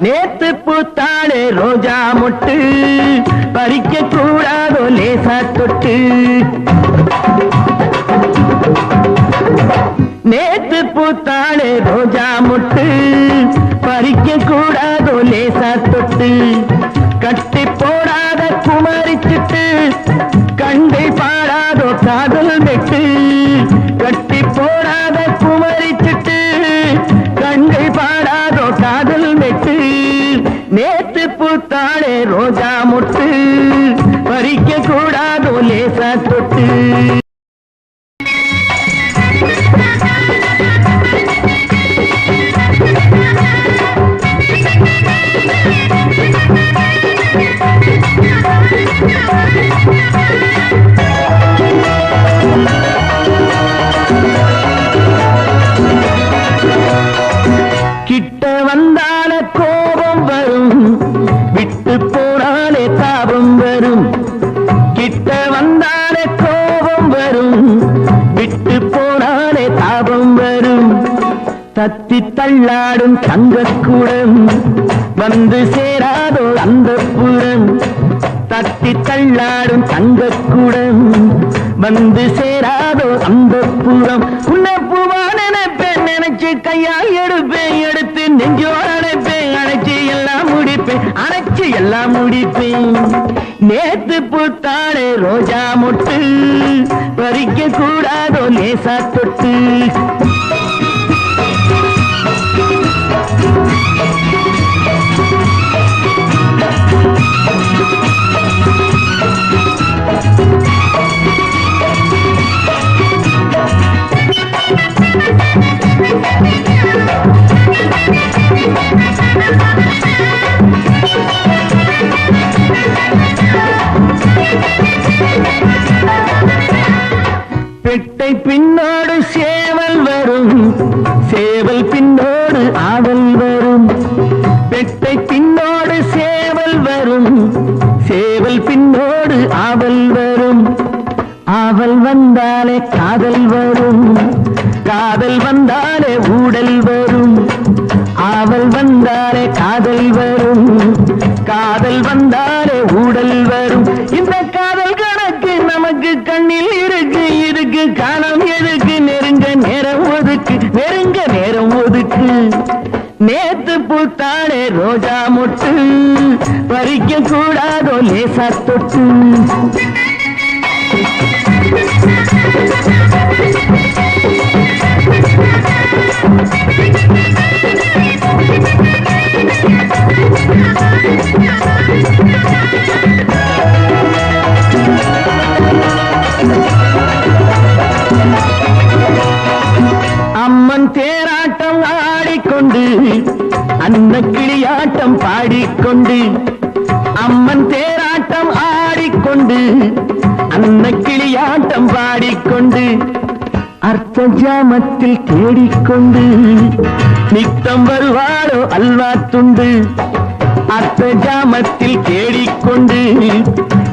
நேத்து பூத்தாளே ரோஜா மொட்டு பறிக்க கூடாதோ லேசா தொட்டு நேத்து பூத்தாளே ரோஜா மொட்டு பறிக்க கூடாதோ லேசா தொட்டு கட்டி போடாத குமரிச்சிட்டு கண்டை பாடாதோ காதல் வெட்டு கட்டி போடாத குமரிச்சிட்டு கண்டை பாடாதோ காதல் வெட்டு நேத்து பூத்தாளே ரோஜா மொட்டு பறிக்க கூடாதோ லேசா தொட்டு கிட்ட வந்தால கோபம் வரும் விட்டு போனாலே தாபம் வரும் கிட்ட வந்தாலே கோபம் வரும் விட்டு போனாலே தாபம் வரும் தத்தி தள்ளாடும் தங்கக்கூடம் வந்து சேராதோ அந்த புறம் தத்தி தள்ளாடும் தங்கக்கூடம் வந்து சேராதோ அந்த புறம் உன்னப்புவா நினைப்பேன் நினைச்சு கையால் எடுப்பேன் எடுத்து நெஞ்சோடு அணைப்பேன் அணைச்சு எல்லாம் முடிப்பேன் அணைச்சு எல்லாம் முடிப்பேன் நேத்து பூத்தாளே ரோஜா மொட்டு பறிக்க கூடாதோ லேசா தொட்டு பெட்டை பின்னோடு சேவல் வரும் சேவல் பின்னோடு ஆவல் வரும் பெட்டை பின்னோடு சேவல் வரும் சேவல் பின்னோடு ஆவல் வரும் ஆவல் வந்தாலே காதல் வரும் காதல் வந்தாலே ஊடல் வரும் ஆவல் வந்தாலே காதல் வரும் காதல் வந்தாலே ஊடல் வரும் இந்த காதல் கணக்கு நமக்கு கண்ணில் இருக்கு இருக்கு காலம் எதுக்கு நெருங்க நேரம் ஒதுக்கு நெருங்க நேரம் ஒதுக்கு நேத்து பூத்தாளே ரோஜா மொட்டு பறிக்க கூடாதோ லேசா தொட்டு அம்மன் தேராட்டம் ஆடிக்கொண்டு அன்ன கிளியாட்டம் பாடிக்கொண்டு அம்மன் தேராட்டம் ஆடிக்கொண்டு அன்ன கிளியாட்டம் பாடிக்கொண்டு அர்த்த ஜாமத்தில் தேடிக்கொண்டு நித்தம் வருவாளோ அல்வா துண்டு அர்த்த ஜாமத்தில் தேடிக்கொண்டு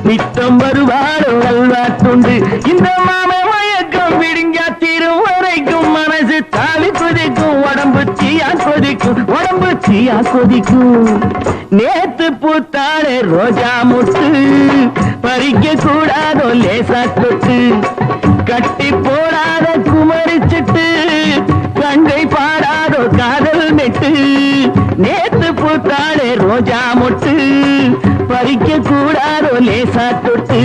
நித்தம் வருவாளோ அல்வா துண்டு இந்த மாம மயக்கம் விடுங்க தீரும் வரைக்கும் மனசு தாவி கொதிக்கும் உடம்பு தீயா கொதிக்கும் உடம்பு தீயா கொதிக்கும் நேத்து பூத்தாளே ரோஜா மொட்டு பறிக்க கூடாதோ லேசா தொட்டு கட்டி போடாத குமரிச்சிட்டு கங்கை பாடாதோ காதல் நெட்டு நேத்து பூத்தாளே ரோஜா மொட்டு பறிக்க கூடாதோ லேசா தொட்டு